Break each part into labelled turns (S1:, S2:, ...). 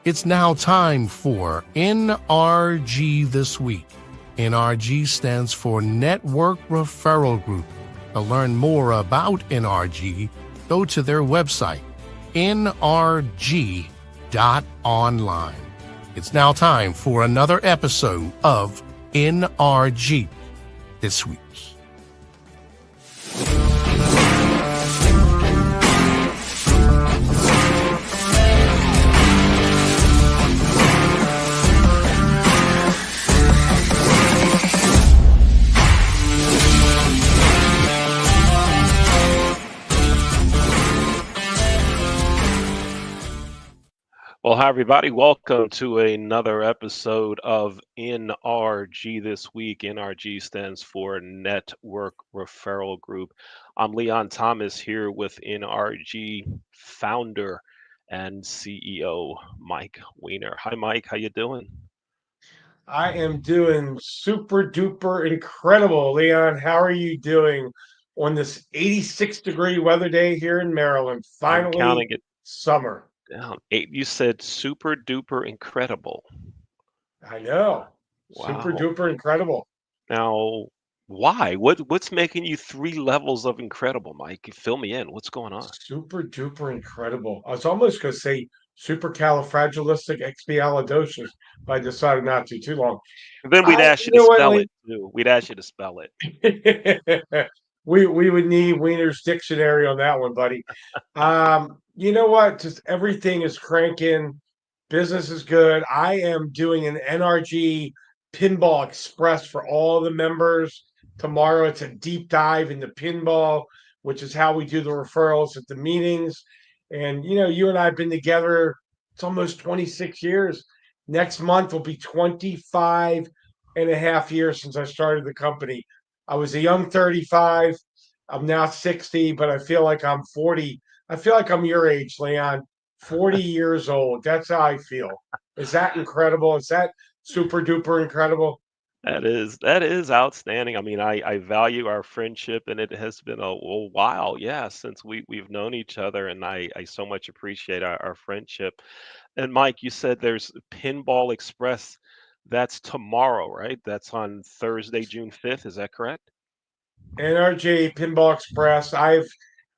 S1: It's now time for NRG This Week. NRG stands for Network Referral Group. To learn more about NRG, go to their website, nrg.online. It's now time for another episode of NRG This Week.
S2: Well, hi, everybody. Welcome to another episode of NRG This Week. NRG stands for Network Referral Group. I'm Leon Thomas here with NRG founder and CEO, Mike Weiner. Hi, Mike. How you doing?
S3: I am doing super duper incredible, Leon. How are you doing on this 86-degree weather day here in Maryland?
S2: I'm counting
S3: Finally,
S2: it
S3: summer.
S2: down. You said super duper incredible.
S3: I know. Super
S2: Wow.
S3: duper incredible.
S2: Now, why? What's making you three levels of incredible, Mike? Fill me in. What's going on?
S3: Super duper incredible. I was almost going to say supercalifragilisticexpialidocious, but I decided not to too long.
S2: Then we'd ask you
S3: You
S2: to
S3: know what,
S2: spell
S3: Lee?
S2: it too. We'd ask you to spell it.
S3: we would need Wiener's dictionary on that one, buddy. You know what? Just everything is cranking. Business is good. I am doing an NRG Pinball Express for all the members tomorrow. It's a deep dive into pinball, which is how we do the referrals at the meetings. And you and I have been together. It's almost 26 years. Next month will be 25 and a half years since I started the company. I was a young 35. I'm now 60, but I feel like I'm 40. I feel like I'm your age, Leon. 40 years old. That's how I feel. Is that incredible? Is that super duper incredible?
S2: That is outstanding. I mean, I value our friendship, and it has been a while, yeah, since we've known each other, and I so much appreciate our friendship. And Mike, you said there's Pinball Express. That's tomorrow, right? That's on Thursday, June 5th. Is that correct?
S3: NRJ Pinball Express. I've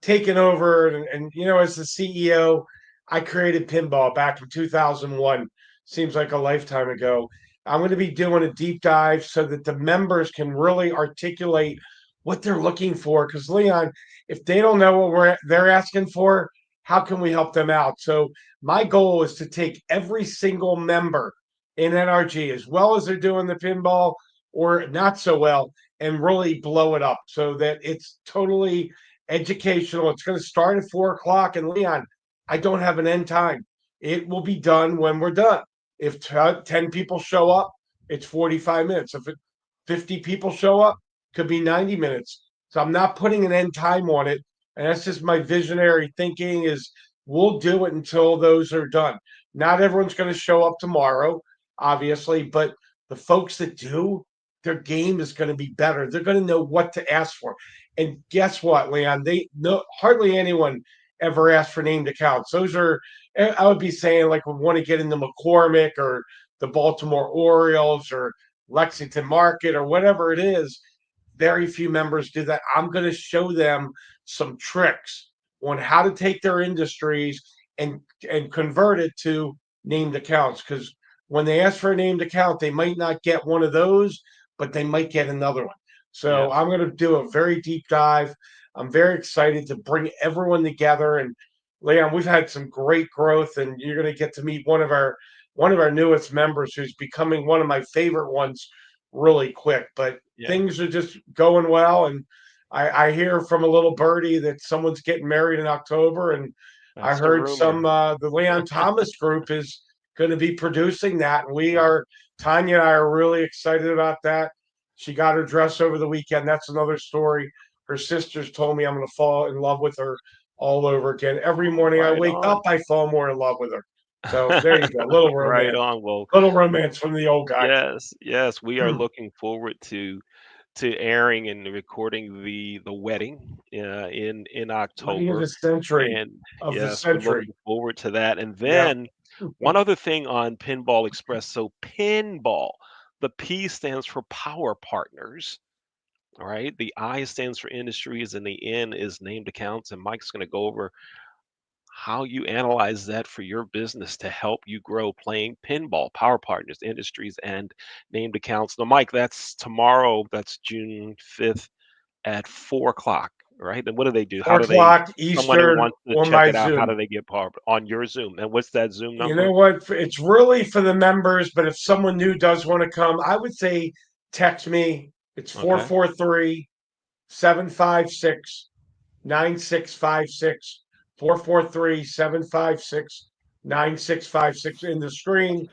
S3: taken over, and as the CEO, I created pinball back in 2001. Seems like a lifetime ago. I'm going to be doing a deep dive so that the members can really articulate what they're looking for. Because Leon, if they don't know what they're asking for, how can we help them out? So my goal is to take every single member in NRG, as well as they're doing the pinball or not so well, and really blow it up so that it's totally educational. It's going to start at 4 o'clock. And Leon, I don't have an end time. It will be done when we're done. If 10 people show up, it's 45 minutes. If 50 people show up, it could be 90 minutes. So I'm not putting an end time on it. And that's just my visionary thinking is we'll do it until those are done. Not everyone's going to show up tomorrow, obviously, but the folks that do, their game is going to be better. They're going to know what to ask for. And guess what, Leon? They no hardly anyone ever asks for named accounts. Those are I would be saying like we want to get into McCormick or the Baltimore Orioles or Lexington Market or whatever it is. Very few members do that. I'm going to show them some tricks on how to take their industries and convert it to named accounts. Because when they ask for a named account, they might not get one of those, but they might get another one. So
S2: Yes.
S3: I'm going to do a very deep dive. I'm very excited to bring everyone together. And Leon, we've had some great growth, and you're going to get to meet one of our newest members, who's becoming one of my favorite ones, really quick. But
S2: Yeah.
S3: things are just going well, and I hear from a little birdie that someone's getting married in October, and I
S2: That's the
S3: heard
S2: rumor.
S3: the Leon Thomas group is going to be producing that, and Tanya and I are really excited about that. She got her dress over the weekend. That's another story. Her sisters told me I'm going to fall in love with her all over again. Every morning I
S2: Right
S3: wake up,
S2: on.
S3: I fall more in love with her. So there you go, little
S2: Right
S3: romance,
S2: on. Well,
S3: little romance from the old guys.
S2: yes, yes, we are looking forward to to airing and recording the wedding in
S3: Wedding of
S2: October,
S3: the century.
S2: and
S3: Of the
S2: yes, we're
S3: century.
S2: looking forward to that. And
S3: Yep.
S2: then one other thing on Pinball Express. So Pinball, the P stands for Power Partners. All right. The I stands for industries and the N is named accounts. And Mike's going to go over how you analyze that for your business to help you grow playing pinball, Power Partners, industries, and named accounts. Now, Mike, that's tomorrow. That's June 5th at 4 o'clock, right? And what do they do? How
S3: Four
S2: do they,
S3: o'clock
S2: someone who
S3: Eastern
S2: wants to
S3: on
S2: check
S3: my
S2: it out, how do
S3: Zoom.
S2: they get part on your Zoom? And what's that Zoom
S3: You
S2: number?
S3: know what? It's really for the members, but if someone new does want to come, I would say text me. It's
S2: Okay.
S3: 443-756-9656. 443-756-9656 in the screen.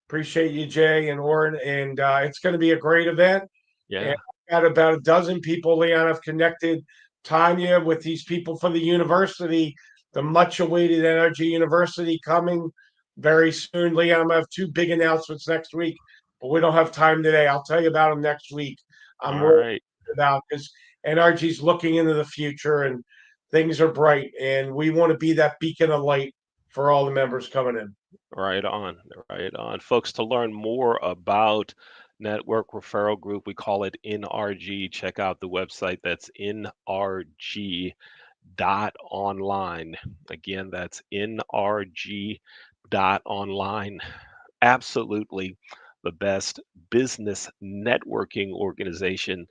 S3: Appreciate you, Jay and Orrin. And it's going to be a great event. And
S2: Yeah.
S3: I've got about a dozen people, Leon, I've connected Tanya with these people from the university, the much awaited NRG University coming very soon. Leon, I'm going to have two big announcements next week, but we don't have time today. I'll tell you about them next week. I'm
S2: All
S3: really
S2: right.
S3: excited about because NRG's looking into the future and things are bright. And we want to be that beacon of light for all the members coming in.
S2: Right on. Right on. Folks, to learn more about Network Referral Group, we call it NRG. Check out the website. That's nrg.online. Again, that's nrg.online. Absolutely the best business networking organization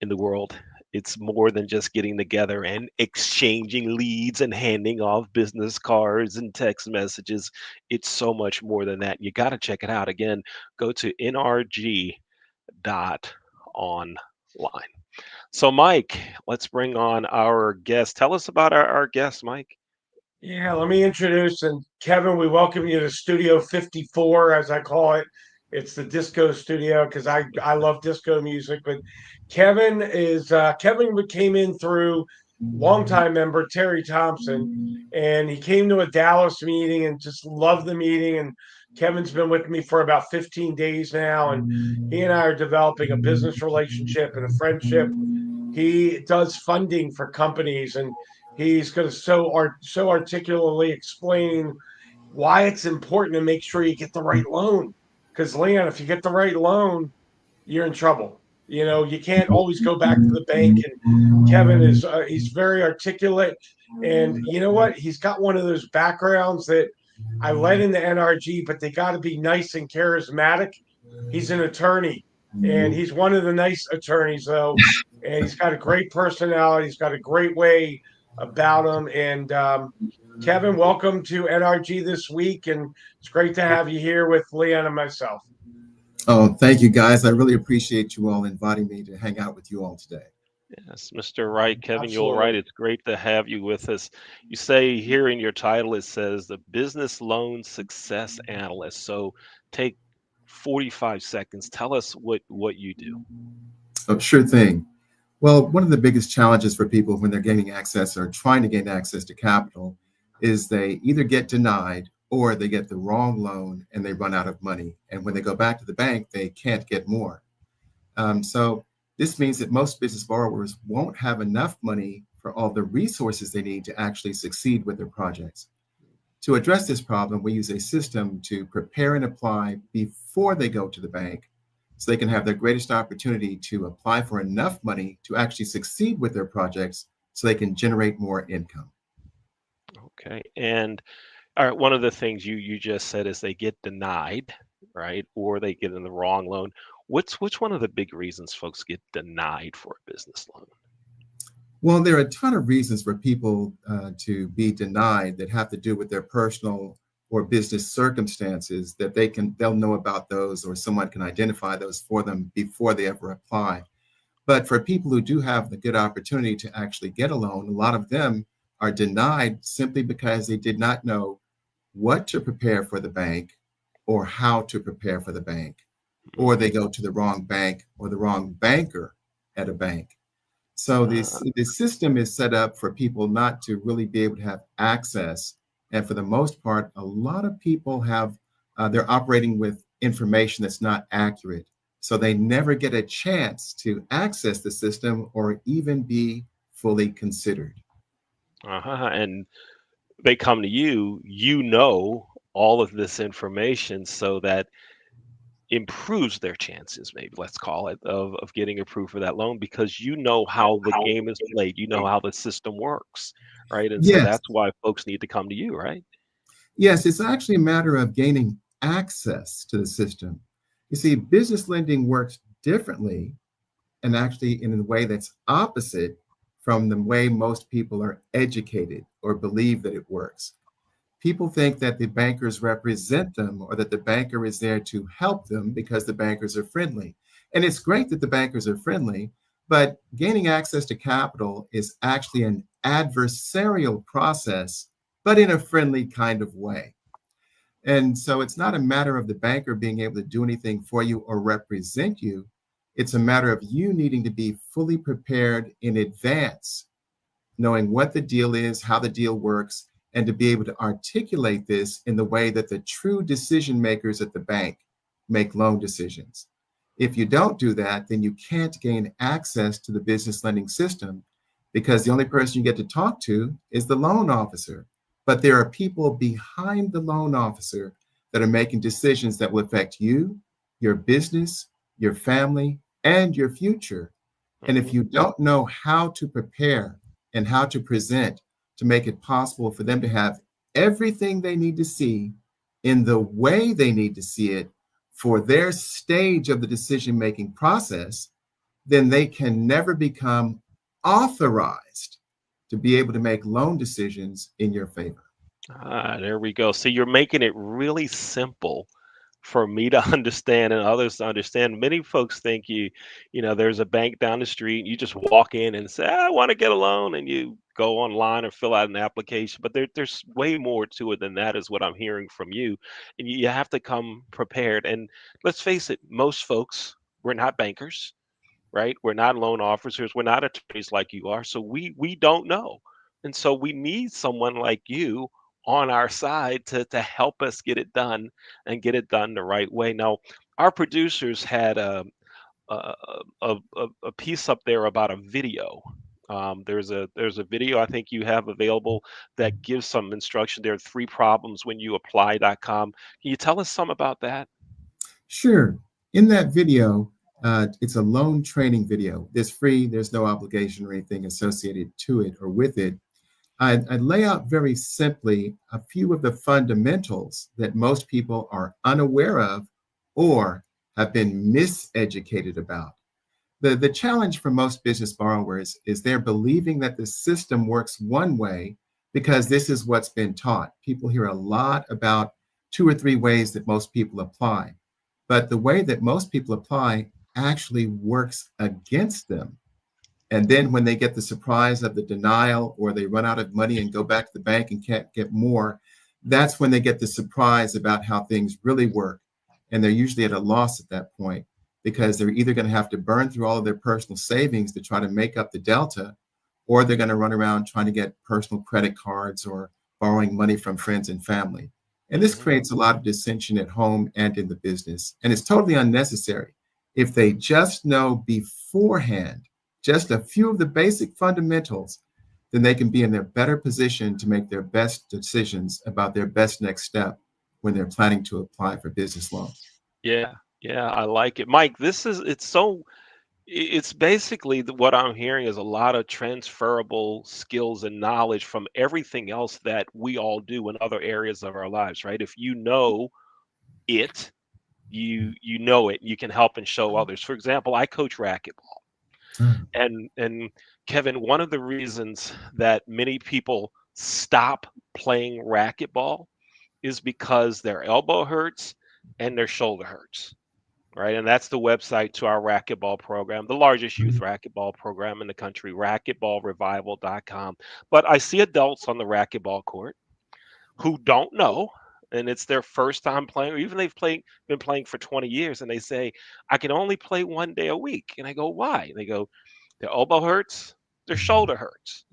S2: in the world. It's more than just getting together and exchanging leads and handing off business cards and text messages. It's so much more than that. You got to check it out. Again, go to nrg.online. So, Mike, let's bring on our guest. Tell us about our guest, Mike.
S3: Yeah, let me introduce and Kevin, we welcome you to Studio 54, as I call it. It's the disco studio because I love disco music. But Kevin came in through longtime member Terry Thompson, and he came to a Dallas meeting and just loved the meeting. And Kevin's been with me for about 15 days now, and he and I are developing a business relationship and a friendship. He does funding for companies, and he's going to so articulately explain why it's important to make sure you get the right loan. Because Leon, if you get the right loan, you're in trouble. You know, you can't always go back to the bank. And Kevin is he's very articulate, and you know what? He's got one of those backgrounds that I led into NRG, but they got to be nice and charismatic. He's an attorney, and he's one of the nice attorneys, though. And he's got a great personality. He's got a great way about him. And Kevin, welcome to NRG this week, and it's great to have you here with Leon and myself.
S4: Oh, thank you, guys. I really appreciate you all inviting me to hang out with you all today.
S2: Yes, Mr. Wright, Kevin, you're right.
S3: Absolutely.
S2: It's great to have you with us. You say here in your title, it says the Business Loan Success Analyst. So take 45 seconds. Tell us what you do.
S4: Oh, sure thing. Well, one of the biggest challenges for people when they're gaining access or trying to gain access to capital is they either get denied or they get the wrong loan and they run out of money. And when they go back to the bank, they can't get more. So this means that most business borrowers won't have enough money for all the resources they need to actually succeed with their projects. To address this problem, we use a system to prepare and apply before they go to the bank so they can have their greatest opportunity to apply for enough money to actually succeed with their projects so they can generate more income.
S2: Okay. And all right, one of the things you just said is they get denied, right? Or they get in the wrong loan. Which one of the big reasons folks get denied for a business loan?
S4: Well, there are a ton of reasons for people to be denied that have to do with their personal or business circumstances that they'll know about those or someone can identify those for them before they ever apply. But for people who do have the good opportunity to actually get a loan, a lot of them are denied simply because they did not know what to prepare for the bank or how to prepare for the bank, or they go to the wrong bank or the wrong banker at a bank. So this system is set up for people not to really be able to have access. And for the most part, a lot of people have they're operating with information that's not accurate. So they never get a chance to access the system or even be fully considered.
S2: And they come to you, you know all of this information, so that improves their chances, maybe let's call it, of getting approved for that loan, because you know how the game is played, you know how the system works, right? And so
S4: Yes,
S2: that's why folks need to come to you, right?
S4: yes, it's actually a matter of gaining access to the system. You see, business lending works differently and actually in a way that's opposite from the way most people are educated or believe that it works. People think that the bankers represent them or that the banker is there to help them because the bankers are friendly. And it's great that the bankers are friendly, but gaining access to capital is actually an adversarial process, but in a friendly kind of way. And so it's not a matter of the banker being able to do anything for you or represent you. It's a matter of you needing to be fully prepared in advance, knowing what the deal is, how the deal works, and to be able to articulate this in the way that the true decision makers at the bank make loan decisions. If you don't do that, then you can't gain access to the business lending system because the only person you get to talk to is the loan officer. But there are people behind the loan officer that are making decisions that will affect you, your business, your family, and your future. And if
S2: Hmm.
S4: you don't know how to prepare and how to present to make it possible for them to have everything they need to see in the way they need to see it for their stage of the decision making process, then they can never become authorized to be able to make loan decisions in your favor.
S2: There we go. See, you're making it really simple for me to understand and others to understand. Many folks think there's a bank down the street, and you just walk in and say, I want to get a loan, and you go online and fill out an application. But there's way more to it than that, is what I'm hearing from you. And you have to come prepared. And let's face it, most folks, we're not bankers, right? We're not loan officers. We're not attorneys like you are. So we don't know. And so we need someone like you on our side to help us get it done and get it done the right way. Now, our producers had a, a piece up there about a video. There's a video I think you have available that gives some instruction. There are 3 problems when you apply.com. Can you tell us some about that?
S4: Sure. In that video, it's a loan training video. It's free, there's no obligation or anything associated to it or with it. I lay out very simply a few of the fundamentals that most people are unaware of or have been miseducated about. The challenge for most business borrowers is they're believing that the system works one way because this is what's been taught. People hear a lot about 2 or 3 ways that most people apply, but the way that most people apply actually works against them. And then when they get the surprise of the denial or they run out of money and go back to the bank and can't get more, that's when they get the surprise about how things really work. And they're usually at a loss at that point because they're either going to have to burn through all of their personal savings to try to make up the delta, or they're going to run around trying to get personal credit cards or borrowing money from friends and family. And this
S2: Hmm.
S4: creates a lot of dissension at home and in the business. And it's totally unnecessary. If they just know beforehand just a few of the basic fundamentals, then they can be in their better position to make their best decisions about their best next step when they're planning to apply for business loan.
S2: Yeah, yeah, I like it. Mike, it's basically what I'm hearing is a lot of transferable skills and knowledge from everything else that we all do in other areas of our lives, right? If you know it, you know it, you can help and show others. For example, I coach racquetball.
S4: Mm.
S2: And Kevin, one of the reasons that many people stop playing racquetball is because their elbow hurts and their shoulder hurts, right? And that's the website to our racquetball program, the largest youth racquetball program in the country, racquetballrevival.com. But I see adults on the racquetball court who don't know, and it's their first time playing, or even been playing for 20 years, and they say, I can only play 1 day a week. And I go, why? And they go, their elbow hurts, their shoulder hurts,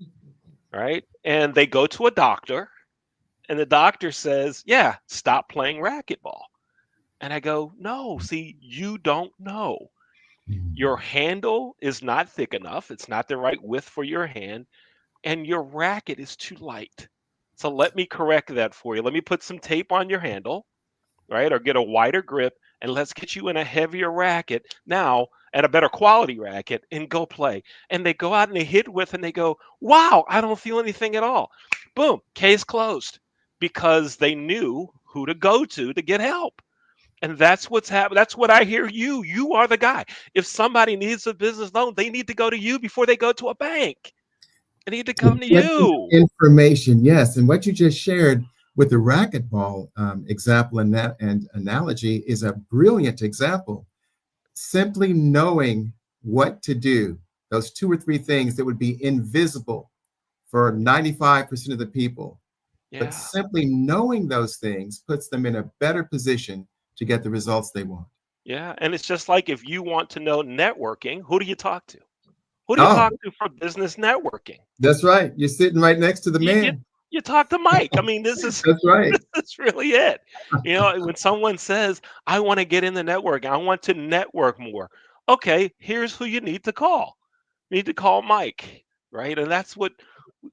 S2: right? And they go to a doctor, and the doctor says, yeah, stop playing racquetball. And I go, no, see, you don't know. Your
S4: Mm.
S2: handle is not thick enough. It's not the right width for your hand, and your racket is too light. So let me correct that for you. Let me put some tape on your handle, right? Or get a wider grip, and let's get you in a heavier racket now, and a better quality racket, and go play. And they go out and they hit with, and they go, wow, I don't feel anything at all. Boom, case closed, because they knew who to go to get help. And that's what's happening. That's what I hear you. You are the guy. If somebody needs a business loan, they need to go to you before they go to a bank. They need to
S4: To
S2: come to
S4: get the
S2: you.
S4: information, yes. And what you just shared with the racquetball example and analogy is a brilliant example. Simply knowing what to do, those two or three things that would be invisible for 95% of the people, but
S2: Yeah.
S4: simply knowing those things puts them in a better position to get the results they want.
S2: Yeah. And it's just like if you want to know networking, who do you talk to? Who do you
S4: Oh,
S2: talk to for business networking?
S4: that's right. You're sitting right next to the
S2: You you
S4: man.
S2: you talk to Mike. I mean, this is
S4: That's right.
S2: this is really it. When someone says, I want to get in the network, I want to network more. Okay, here's who you need to call. You need to call Mike, right? And that's what.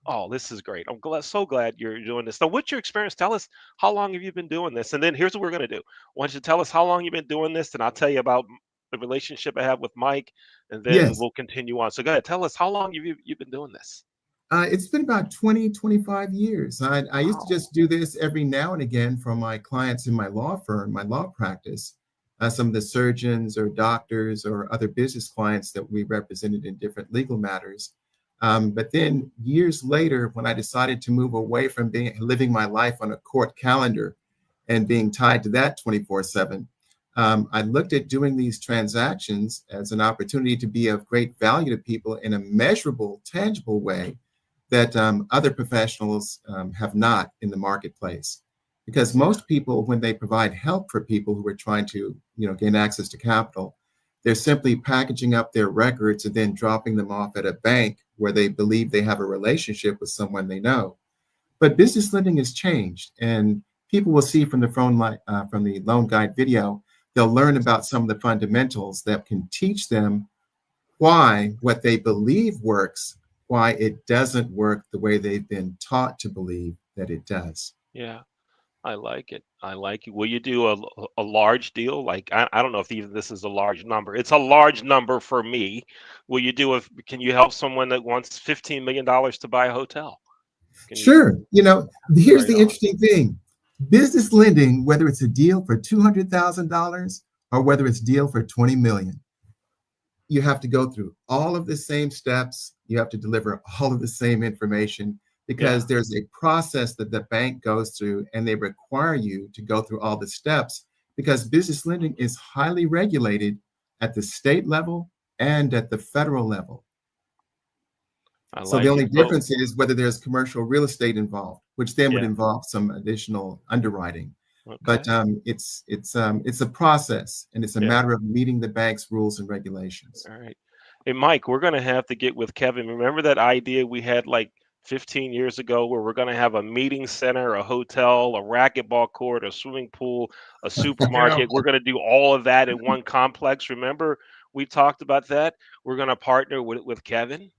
S2: Oh, this is great. I'm so glad you're doing this. Now, what's your experience? Tell us, how long have you been doing this? And then here's what we're going to do. Why don't you tell us how long you've been doing this, and I'll tell you about the relationship I have with Mike, and then
S4: Yes.
S2: we'll continue on. So go ahead, tell us how long you've been doing this.
S4: It's been about 20, 25 years. I used to
S2: Wow.
S4: just do this every now and again for my clients in my law firm, my law practice, some of the surgeons or doctors or other business clients that we represented in different legal matters. But then years later, when I decided to move away from living my life on a court calendar and being tied to that 24/7, I looked at doing these transactions as an opportunity to be of great value to people in a measurable, tangible way that other professionals have not in the marketplace. Because most people, when they provide help for people who are trying to, gain access to capital, they're simply packaging up their records and then dropping them off at a bank where they believe they have a relationship with someone they know. But business lending has changed, and people will see from from the loan guide video, they'll learn about some of the fundamentals that can teach them why what they believe works, why it doesn't work the way they've been taught to believe that it does.
S2: Yeah, I like it. I like it. Will you do a large deal? Like I don't know if even this is a large number. It's a large number for me. Will you do a? Can you help someone that wants $15 million to buy a hotel? Can you?
S4: Sure. Here's
S2: Right
S4: the
S2: on.
S4: interesting thing. Business lending, whether it's a deal for $200,000 or whether it's a deal for 20 million, you have to go through all of the same steps. You have to deliver all of the same information
S2: Yeah.
S4: because there's a process that the bank goes through and they require you to go through all the steps because business lending is highly regulated at the state level and at the federal level.
S2: I
S4: So the
S2: like it.
S4: only
S2: So
S4: difference is whether there's commercial real estate involved, which then would
S2: yeah.
S4: involve some additional underwriting. But
S2: Okay.
S4: it's a process, and it's a
S2: Yeah.
S4: matter of meeting the bank's rules and regulations.
S2: All right. Hey, Mike, we're going to have to get with Kevin. Remember that idea we had like 15 years ago where we're going to have a meeting center, a hotel, a racquetball court, a swimming pool, a
S3: Yeah.
S2: supermarket? We're going to do all of that in one complex. Remember, we talked about that. We're going to partner with Kevin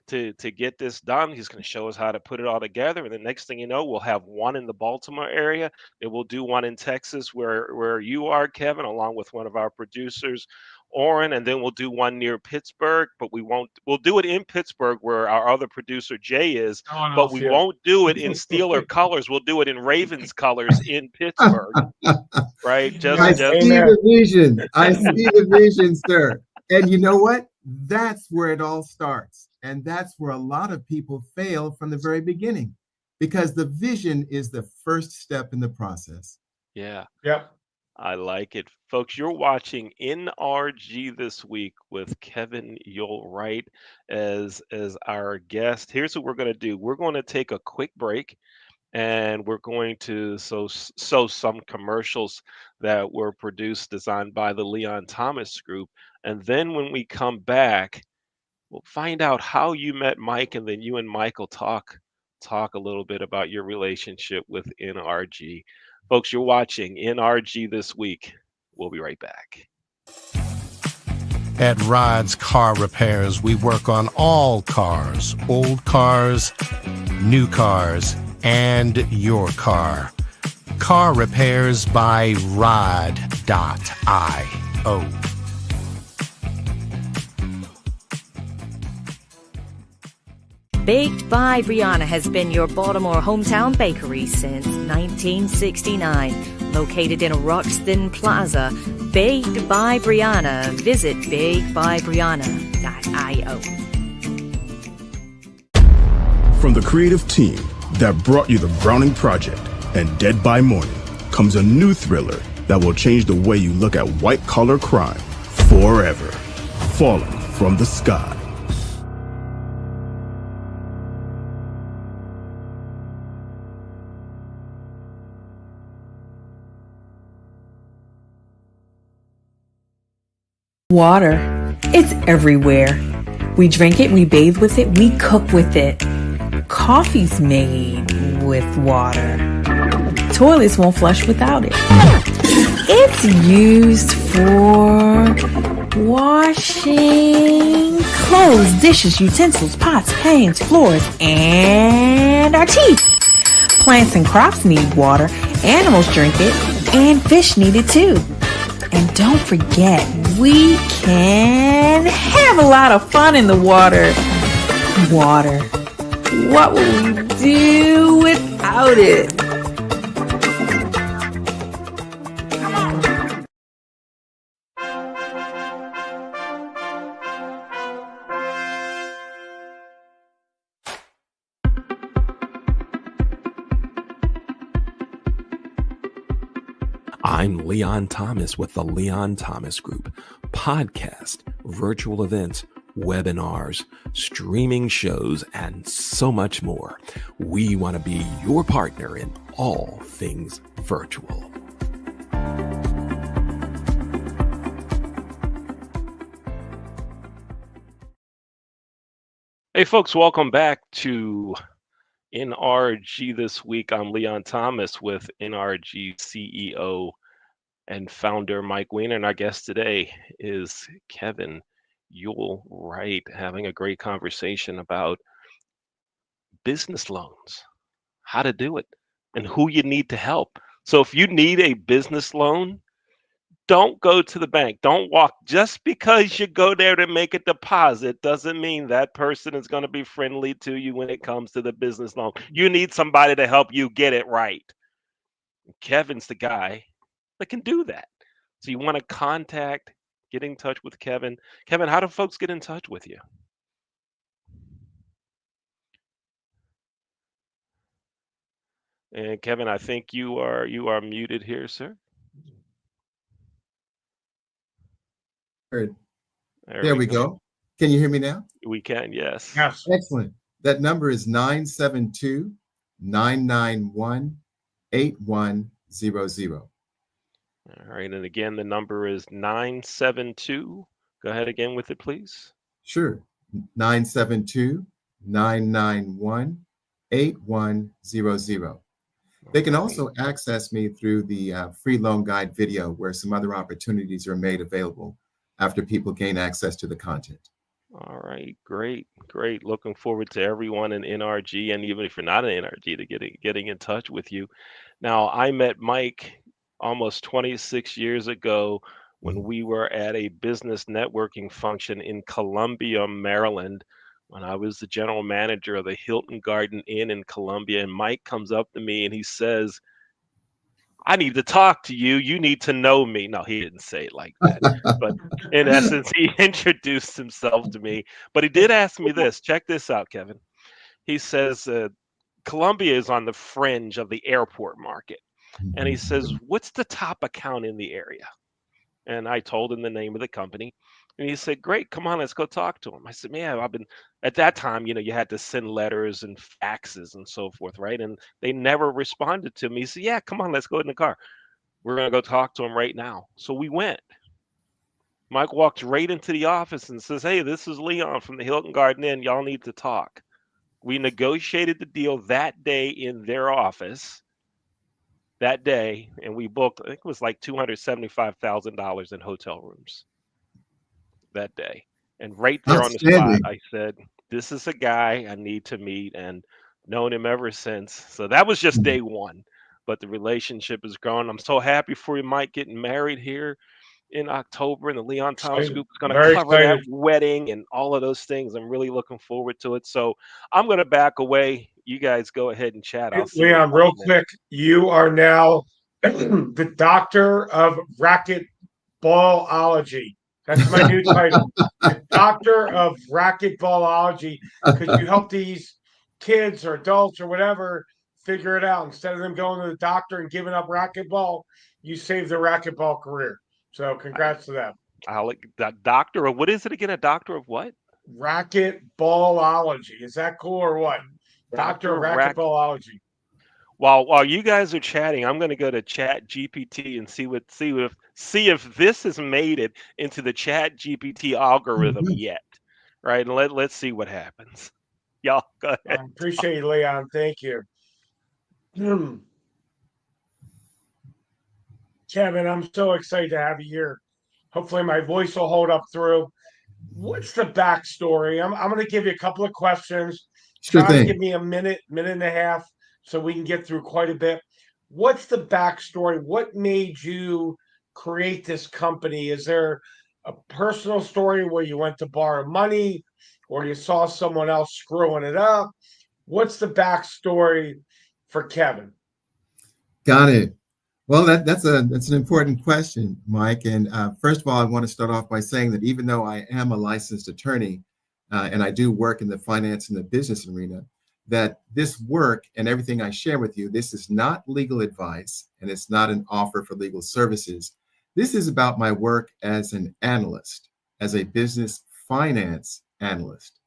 S2: to get this done. He's going to show us how to put it all together, and the next thing you know, we'll have one in the Baltimore area, and we'll do one in Texas, where you are, Kevin, along with one of our producers, Oren, and then we'll do one near Pittsburgh. But we won't. We'll do it in Pittsburgh, where our other producer Jay is, but we
S3: Philadelphia.
S2: won't do it in Steeler colors. We'll do it in Ravens colors in Pittsburgh, right?
S4: I
S3: Yes,
S4: see
S3: amen.
S4: the vision. I see the vision, sir. And you know what? That's where it all starts. And that's where a lot of people fail from the very beginning because the vision is the first step in the process.
S2: Yeah.
S3: Yep.
S2: I like it. Folks, you're watching NRG This Week with Kevin Wright as our guest. Here's what we're going to do. We're going to take a quick break, and we're going to show some commercials that were produced, designed by the Leon Thomas Group. And then when we come back, we'll find out how you met Mike, and then you and Michael talk a little bit about your relationship with NRG. Folks, you're watching NRG This Week. We'll be right back.
S1: At Rod's Car Repairs, we work on all cars, old cars, new cars, and your car. Car Repairs by Rod.io.
S5: Baked by Brianna has been your Baltimore hometown bakery since 1969. Located in Roxton Plaza, Baked by Brianna. Visit bakedbybrianna.io.
S6: From the creative team that brought you The Browning Project and Dead by Morning comes a new thriller that will change the way you look at white-collar crime forever. Falling from the Sky.
S7: Water. It's everywhere. We drink it, we bathe with it, we cook with it. Coffee's made with water. Toilets won't flush without it. It's used for washing clothes, dishes, utensils, pots, pans, floors, and our teeth. Plants and crops need water, animals drink it, and fish need it too. And don't forget, we can have a lot of fun in the water. Water. What will we do without it?
S8: I'm Leon Thomas with the Leon Thomas Group. Podcast, virtual events, webinars, streaming shows, and so much more. We want to be your partner in all things virtual.
S2: Hey, folks, welcome back to NRG This Week. I'm Leon Thomas with NRG CEO and founder Mike Weiner, and our guest today is Kevin Yule Wright, having a great conversation about business loans, how to do it, and who you need to help. So if you need a business loan, don't go to the bank. Don't walk. Just because you go there to make a deposit doesn't mean that person is going to be friendly to you when it comes to the business loan. You need somebody to help you get it right. Kevin's the guy that can do that. So you want to get in touch with Kevin. Kevin, how do folks get in touch with you? And Kevin, I think you are muted here, sir.
S4: There we go. Can you hear me now?
S2: We can, yes.
S3: Yes.
S4: Excellent. That number is 972-991-8100.
S2: All right. And again, the number is 972. Go ahead again with it, please.
S4: Sure. 972-991-8100. They can also access me through the free loan guide video, where some other opportunities are made available after people gain access to the content.
S2: All right, great. Looking forward to everyone in NRG, and even if you're not in NRG, to getting in touch with you. Now, I met Mike almost 26 years ago when we were at a business networking function in Columbia, Maryland, when I was the general manager of the Hilton Garden Inn in Columbia. And Mike comes up to me and he says, "I need to talk to you. You need to know me." No, he didn't say it like that. But in essence, he introduced himself to me. But he did ask me this. Check this out, Kevin. He says, Columbia is on the fringe of the airport market. And he says, "What's the top account in the area?" And I told him the name of the company. And he said, "Great, come on, let's go talk to him." I said, "Man, I've been," at that time, you had to send letters and faxes and so forth, right? And they never responded to me. He said, "Yeah, come on, let's go in the car. We're going to go talk to him right now." So we went. Mike walks right into the office and says, "Hey, this is Leon from the Hilton Garden Inn. Y'all need to talk." We negotiated the deal that day in their office. that day, and we booked, I think it was like $275,000 in hotel rooms that day. And right there on the spot,
S4: Outstanding.
S2: I said, "This is a guy I need to meet," and known him ever since. So that was just day one, but the relationship is growing. I'm so happy for you, Mike, getting married here in October, and the Leon Thomas
S3: Excited.
S2: Group is going to
S3: Very
S2: cover that
S3: excited.
S2: wedding and all of those things. I'm really looking forward to it. So I'm going to back away. You guys go ahead and chat. I'll see you in a
S3: Leon,
S2: couple
S3: real
S2: of minutes.
S3: quick, you are now the doctor of racquetballology. That's my new title. The doctor of racquetballology, because you help these kids or adults or whatever figure it out. Instead of them going to the doctor and giving up racquetball, you save their racquetball career. So congrats to them.
S2: I'll that doctor of what is it again? A doctor of what?
S3: Racquetballology. Is that cool or what? Doctor
S2: Doctor
S3: of
S2: of rack.
S3: racquetballology.
S2: While you guys are chatting, I'm going to go to Chat GPT and see if this has made it into the Chat GPT algorithm yet. Right, and let's see what happens. Y'all go
S3: I
S2: ahead.
S3: appreciate it, Leon. Thank you. Kevin, I'm so excited to have you here. Hopefully, my voice will hold up through. What's the backstory? I'm going to give you a couple of questions.
S4: Sure
S3: Try to
S4: thing.
S3: give me a minute, minute and a half, so we can get through quite a bit. What's the backstory? What made you create this company? Is there a personal story where you went to borrow money or you saw someone else screwing it up? What's the backstory for Kevin?
S4: Got it. Well, that's an important question, Mike. And first of all, I want to start off by saying that even though I am a licensed attorney and I do work in the finance and the business arena, that this work and everything I share with you, this is not legal advice and it's not an offer for legal services. This is about my work as an analyst, as a business finance analyst.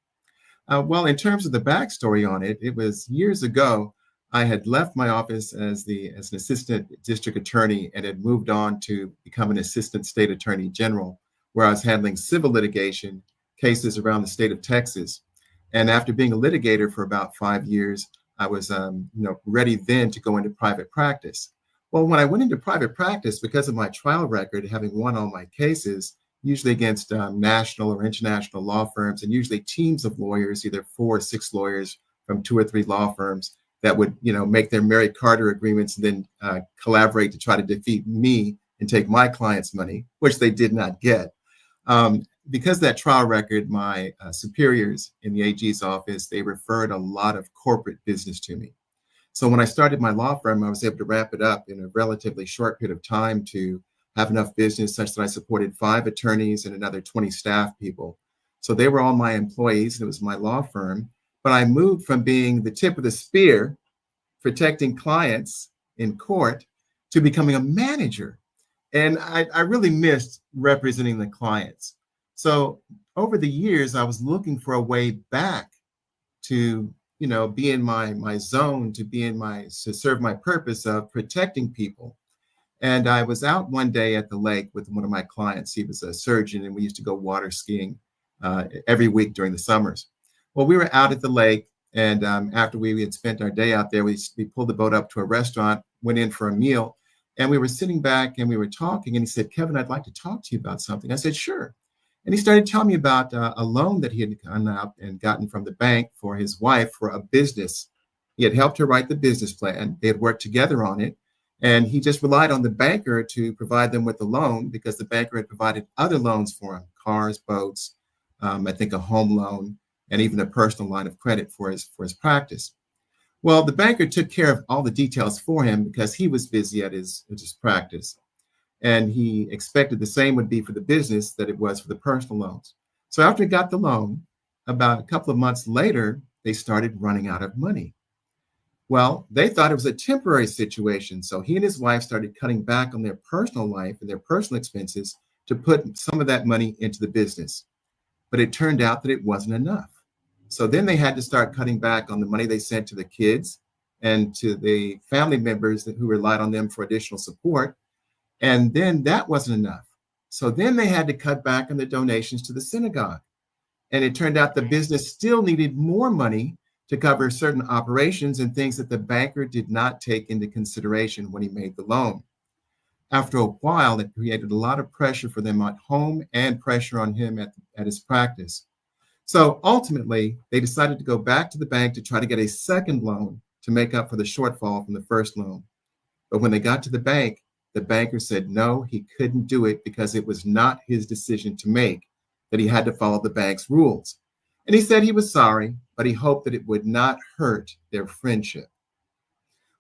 S4: Well, in terms of the backstory on it, it was years ago. I had left my office as an assistant district attorney and had moved on to become an assistant state attorney general, where I was handling civil litigation cases around the state of Texas. And after being a litigator for about 5 years, I was ready then to go into private practice. Well, when I went into private practice, because of my trial record, having won all my cases, usually against national or international law firms, and usually teams of lawyers, either 4 or 6 lawyers from 2 or 3 law firms that would, make their Mary Carter agreements and then collaborate to try to defeat me and take my clients' money, which they did not get. Because of that trial record, my superiors in the AG's office, they referred a lot of corporate business to me. So when I started my law firm, I was able to wrap it up in a relatively short period of time to have enough business such that I supported 5 attorneys and another 20 staff people. So they were all my employees, and it was my law firm. But I moved from being the tip of the spear, protecting clients in court, to becoming a manager. And I really missed representing the clients. So over the years, I was looking for a way back to, be in my zone, to serve my purpose of protecting people. And I was out one day at the lake with one of my clients. He was a surgeon, and we used to go water skiing every week during the summers. Well, we were out at the lake, and after we had spent our day out there, we pulled the boat up to a restaurant, went in for a meal, and we were sitting back and we were talking. And he said, "Kevin, I'd like to talk to you about something." I said, "Sure." And he started telling me about a loan that he had gone out and gotten from the bank for his wife for a business. He had helped her write the business plan. They had worked together on it. And he just relied on the banker to provide them with the loan because the banker had provided other loans for him, cars, boats, I think a home loan, and even a personal line of credit for his practice. Well, the banker took care of all the details for him because he was busy at his practice. And he expected the same would be for the business that it was for the personal loans. So after he got the loan, about a couple of months later, they started running out of money. Well, they thought it was a temporary situation. So he and his wife started cutting back on their personal life and their personal expenses to put some of that money into the business. But it turned out that it wasn't enough. So then they had to start cutting back on the money they sent to the kids and to the family members who relied on them for additional support. And then that wasn't enough. So then they had to cut back on the donations to the synagogue. And it turned out the business still needed more money to cover certain operations and things that the banker did not take into consideration when he made the loan. After a while, it created a lot of pressure for them at home and pressure on him at his practice. So ultimately, they decided to go back to the bank to try to get a second loan to make up for the shortfall from the first loan. But when they got to the bank, the banker said no, he couldn't do it because it was not his decision to make, that he had to follow the bank's rules. And he said he was sorry, but he hoped that it would not hurt their friendship.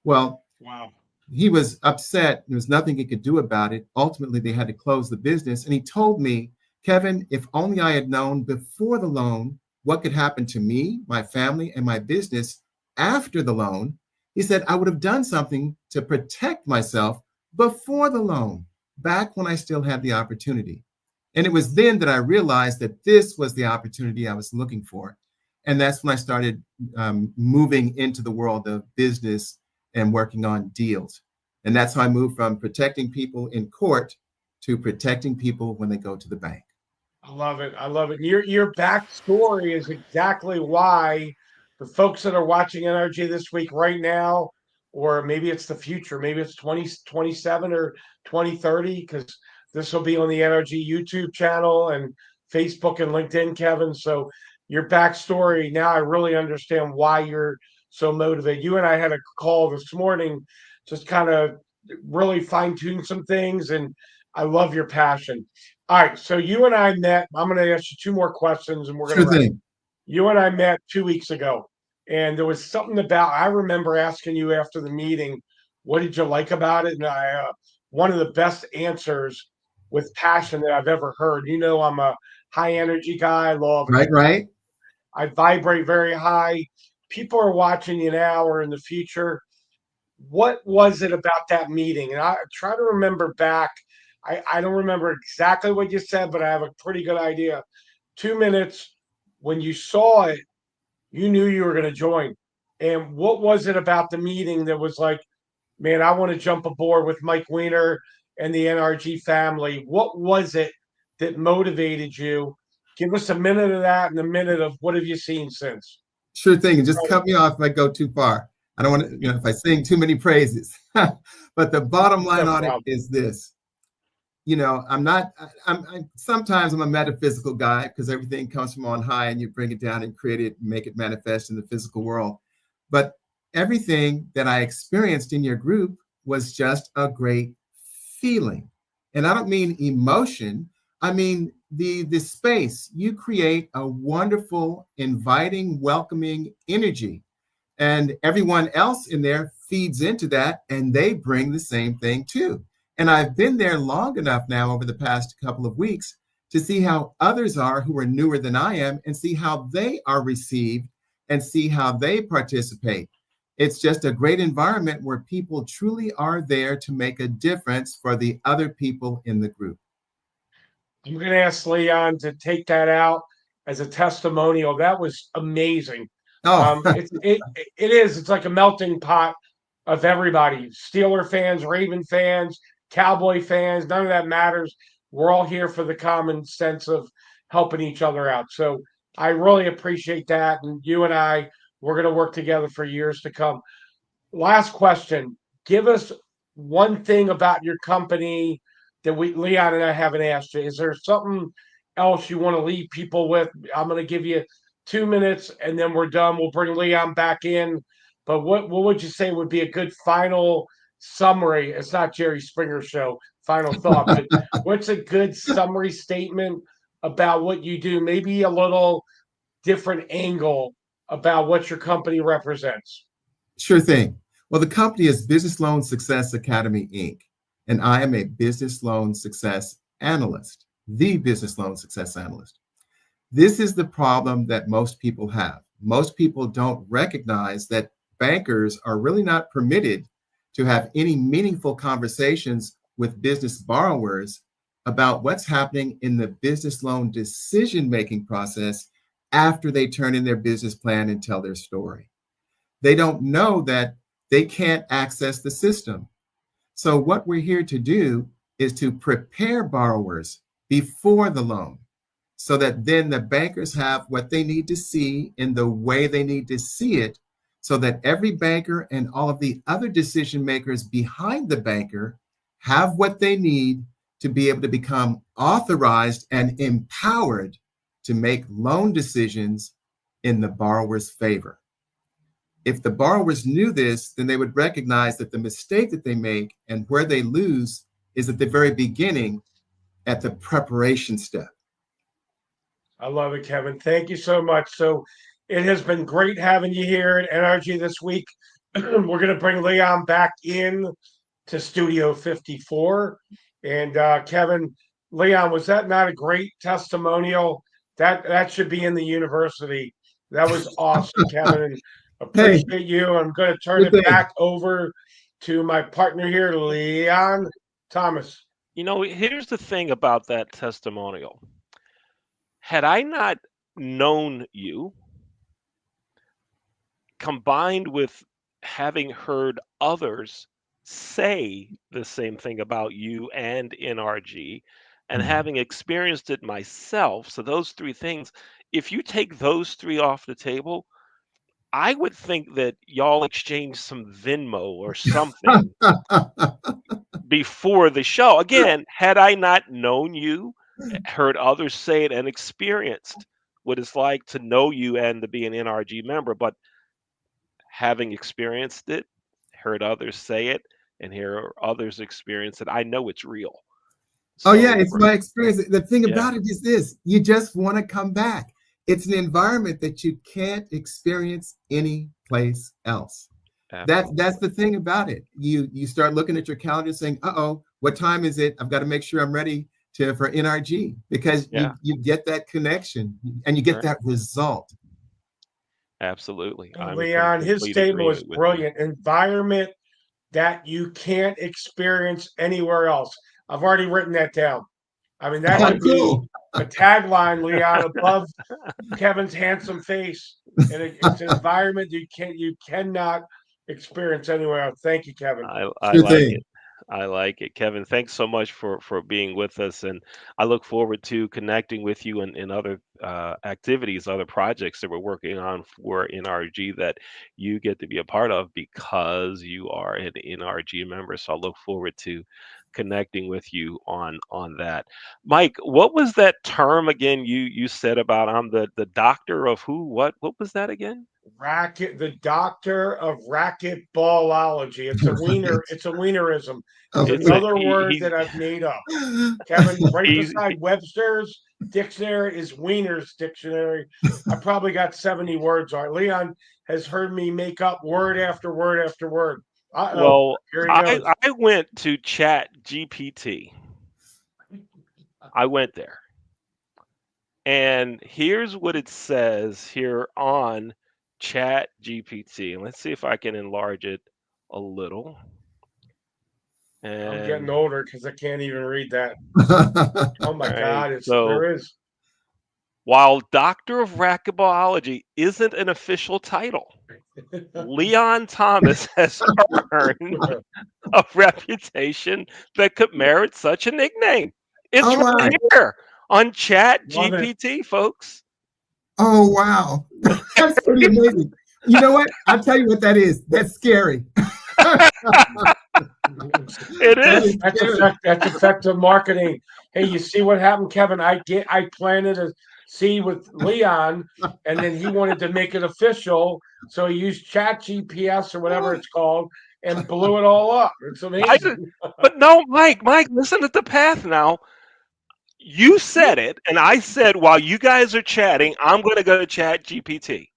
S4: Well,
S3: Wow.
S4: he was upset. There was nothing he could do about it. Ultimately, they had to close the business. And he told me, Kevin, if only I had known before the loan what could happen to me, my family, and my business after the loan, he said, I would have done something to protect myself before the loan, back when I still had the opportunity. And it was then that I realized that this was the opportunity I was looking for. And that's when I started moving into the world of business and working on deals. And that's how I moved from protecting people in court to protecting people when they go to the bank.
S3: I love it. I love it. Your backstory is exactly why the folks that are watching NRG this week right now, or maybe it's the future, maybe it's 2027 or 2030, because this will be on the NRG YouTube channel and Facebook and LinkedIn, Kevin. So your backstory, now I really understand why you're so motivated. You and I had a call this morning, just kind of really fine-tune some things, and I love your passion. All right, so you and I met. I'm going to ask you two more questions, and we're going to
S4: Sure
S3: wrap.
S4: thing.
S3: You and I met 2 weeks ago, and there was something about. I remember asking you after the meeting, "What did you like about it?" And one of the best answers with passion that I've ever heard. You know, I'm a high energy guy. I love.
S4: Right.
S3: I vibrate very high. People are watching you now or in the future. What was it about that meeting? And I try to remember back. I don't remember exactly what you said, but I have a pretty good idea. 2 minutes, when you saw it, you knew you were going to join. And what was it about the meeting that was like, man, I want to jump aboard with Mike Weiner and the NRG family? What was it that motivated you? Give us a minute of that and a minute of what have you seen since?
S4: Sure thing. And just cut me off if I go too far. I don't want to, if I sing too many praises. But the bottom line on it is this. Sometimes I'm a metaphysical guy because everything comes from on high and you bring it down and create it, and make it manifest in the physical world. But everything that I experienced in your group was just a great feeling. And I don't mean emotion. I mean the space. You create a wonderful, inviting, welcoming energy. And everyone else in there feeds into that, and they bring the same thing too. And I've been there long enough now over the past couple of weeks to see how others are who are newer than I am, and see how they are received and see how they participate. It's just a great environment where people truly are there to make a difference for the other people in the group.
S3: I'm going to ask Leon to take that out as a testimonial. That was amazing.
S4: Oh,
S3: It is. It's like a melting pot of everybody. Steeler fans, Raven fans, Cowboy fans, none of that matters. We're all here for the common sense of helping each other out. So I really appreciate that. And you and I, we're going to work together for years to come. Last question. Give us one thing about your company that Leon and I haven't asked you. Is there something else you want to leave people with? I'm going to give you 2 minutes and then we're done. We'll bring Leon back in. But what would you say would be a good final summary? It's not Jerry Springer show, final thought, but what's a good summary statement about what you do? Maybe a little different angle about what your company represents.
S4: Sure thing. Well, the company is Business Loan Success Academy, Inc., and I am a business loan success analyst, the business loan success analyst. This is the problem that most people have. Most people don't recognize that bankers are really not permitted to have any meaningful conversations with business borrowers about what's happening in the business loan decision-making process after they turn in their business plan and tell their story. They don't know that they can't access the system. So what we're here to do is to prepare borrowers before the loan. so that then the bankers have what they need to see in the way they need to see it, so that every banker and all of the other decision makers behind the banker have what they need to be able to become authorized and empowered to make loan decisions in the borrower's favor. If the borrowers knew this, then they would recognize that the mistake that they make and where they lose is at the very beginning, at the preparation step.
S3: I love it, Kevin. Thank you so much. So it has been great having you here at NRG this week. We're going to bring Leon back in to Studio 54. And Kevin, Leon, was that not a great testimonial? That should be in the university. That was awesome, Kevin. And appreciate you. I'm going to turn it back over to my partner here, Leon Thomas.
S2: You know, here's the thing about that testimonial. Had I not known you, combined with having heard others say the same thing about you and NRG, and having experienced it myself, so those three things, if you take those three off the table, I would think that y'all exchanged some Venmo or something before the show. Again, had I not known you, heard others say it, and experienced what it's like to know you and to be an NRG member, but having experienced it, heard others say it, and hear others experience it, I know it's real.
S4: Oh, yeah, it's my experience. The thing about it is this: you just want to come back. It's an environment that you can't experience any place else. That's the thing about it. You start looking at your calendar saying, uh-oh, what time is it? I've got to make sure I'm ready for NRG, because you get that connection and you get that result.
S2: Absolutely.
S3: Leon, his statement was brilliant. Environment that you can't experience anywhere else. I've already written that down. I mean, that should be a tagline, Leon, above Kevin's handsome face. And it's an environment you cannot experience anywhere else. Thank you, Kevin.
S2: I like it. I like it. Kevin, thanks so much for being with us. And I look forward to connecting with you in other activities, other projects that we're working on for NRG that you get to be a part of because you are an NRG member. So I look forward to connecting with you on that. Mike, what was that term again you said about I'm the doctor of who? What was that again?
S3: The doctor of racquetballology. It's a wienerism. It's another word that I've made up. Kevin, right beside Webster's dictionary is Wiener's dictionary. I probably got 70 words on it. Leon has heard me make up word after word after word.
S2: Well, I went to Chat GPT. I went there. And here's what it says here on Chat GPT. And let's see if I can enlarge it a little. And
S3: I'm getting older because I can't even read that. Oh my God, there is.
S2: While Doctor of Racquetballology isn't an official title, Leon Thomas has earned a reputation that could merit such a nickname. It's right here on Chat GPT, folks.
S4: Oh, wow. That's pretty amazing. You know what? I'll tell you what that is. That's scary.
S2: It is.
S3: That's effective marketing. Hey, you see what happened, Kevin? I planted a seed with Leon, and then he wanted to make it official, so he used Chat GPS or whatever it's called and blew it all up. It's amazing.
S2: But no, Mike, listen to the path now. You said it, and I said while you guys are chatting, I'm going to go to Chat GPT.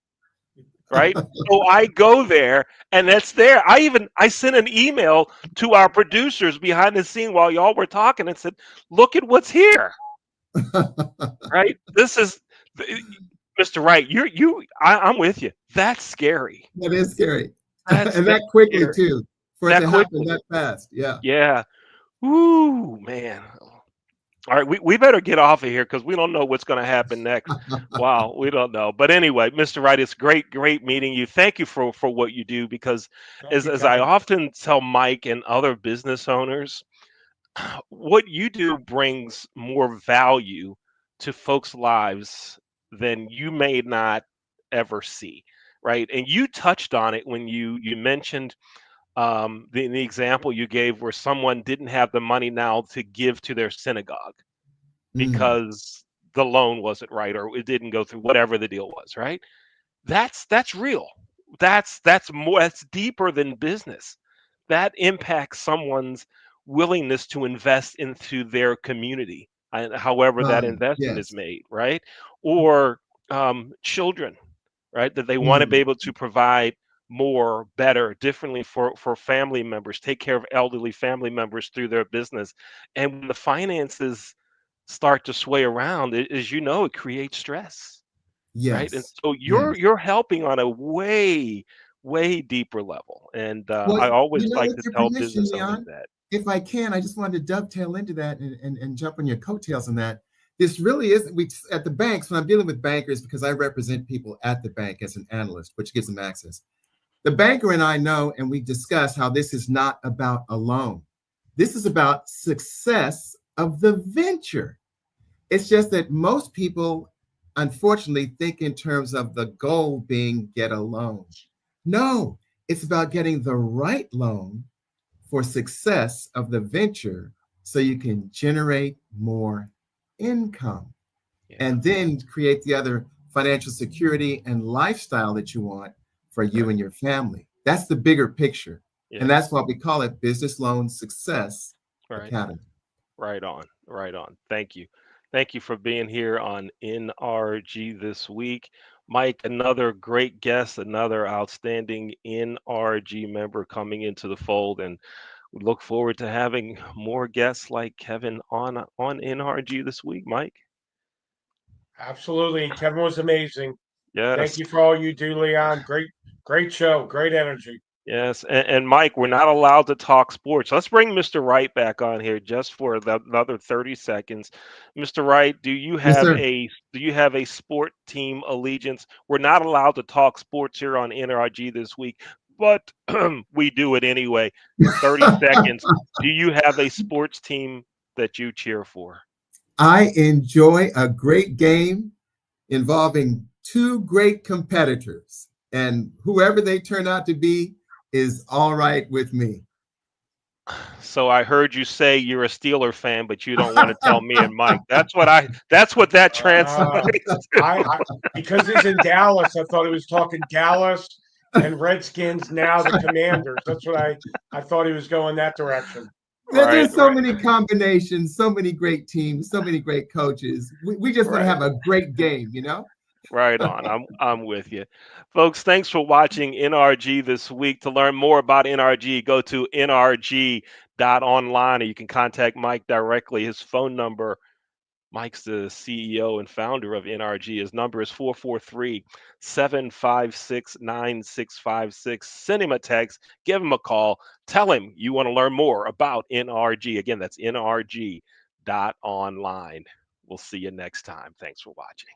S2: Right? So I go there, and that's there. I sent an email to our producers behind the scene while y'all were talking and said, "Look at what's here." Right? This is Mr. Wright. I'm with you. That's scary.
S4: That is scary. And that quickly
S2: scary.
S4: Too. For it to happen that fast. Yeah.
S2: Yeah. Ooh, man. All right, we better get off of here because we don't know what's going to happen next. Wow, we don't know. But anyway, Mr. Wright, it's great meeting you. Thank you for what you do, because as I often tell Mike and other business owners, what you do brings more value to folks' lives than you may not ever see, right? And you touched on it when you mentioned the example you gave where someone didn't have the money now to give to their synagogue
S4: Mm,
S2: because the loan wasn't right or it didn't go through, whatever the deal was, right? That's real. That's deeper than business. That impacts someone's willingness to invest into their community, and however that
S4: right.
S2: investment is
S4: Yes.
S2: made, right? Or children, right? That they want to be
S4: Mm,
S2: able to provide more, better, differently for family members, take care of elderly family members through their business. And when the finances start to sway around, as you know, it creates stress, right? And
S4: yes.
S2: so
S4: Yes.
S2: you're helping on a way deeper level. And
S4: Well,
S2: I always like
S4: with
S2: to
S4: your
S2: tell
S4: permission,
S2: business owners
S4: Leon,
S2: that.
S4: if I can, I just wanted to dovetail into that and jump on your coattails on that. This really isn't, we at the banks, when I'm dealing with bankers, because I represent people at the bank as an analyst, which gives them access. The banker and I know, and we discuss how this is not about a loan. This is about success of the venture. It's just that most people, unfortunately, think in terms of the goal being get a loan. No, it's about getting the right loan for success of the venture so you can generate more income
S2: Yeah,
S4: and then create the other financial security and lifestyle that you want for you
S2: right.
S4: and your family. That's the bigger picture. And
S2: Yes,
S4: that's why we call it Business Loan Success
S2: right.
S4: Academy.
S2: Right on, right on. Thank you. Thank you for being here on NRG this week. Mike, another great guest, another outstanding NRG member coming into the fold, and we look forward to having more guests like Kevin on NRG this week, Mike.
S3: Absolutely. Kevin was amazing. Thank
S2: Yes.
S3: you for all you do, Leon. Great show. Great energy.
S2: Yes, and Mike, we're not allowed to talk sports. Let's bring Mr. Wright back on here just for another 30 seconds. Mr. Wright,
S4: Yes, sir.
S2: do you have a sport team allegiance? We're not allowed to talk sports here on NRG this week, but we do it anyway. 30 seconds. Do you have a sports team that you cheer for?
S4: I enjoy a great game involving two great competitors, and whoever they turn out to be is all right with me.
S2: So I heard you say you're a Steeler fan, but you don't want to tell me and Mike. That's what that
S3: Uh,
S2: translates.
S3: I because he's in Dallas, I thought he was talking Dallas and Redskins, now the Commanders. That's what I thought he was going that direction.
S2: Right,
S4: There's so
S2: right,
S4: many combinations, so many great teams, so many great coaches. We just want to
S2: right.
S4: have a great game, you know?
S2: Right on. I'm with you. Folks, thanks for watching NRG this week. To learn more about NRG, go to nrg.online, or you can contact Mike directly. His phone number, Mike's the CEO and founder of NRG. His number is 443-756-9656. Send him a text, give him a call, tell him you want to learn more about NRG. Again, that's nrg.online. We'll see you next time. Thanks for watching.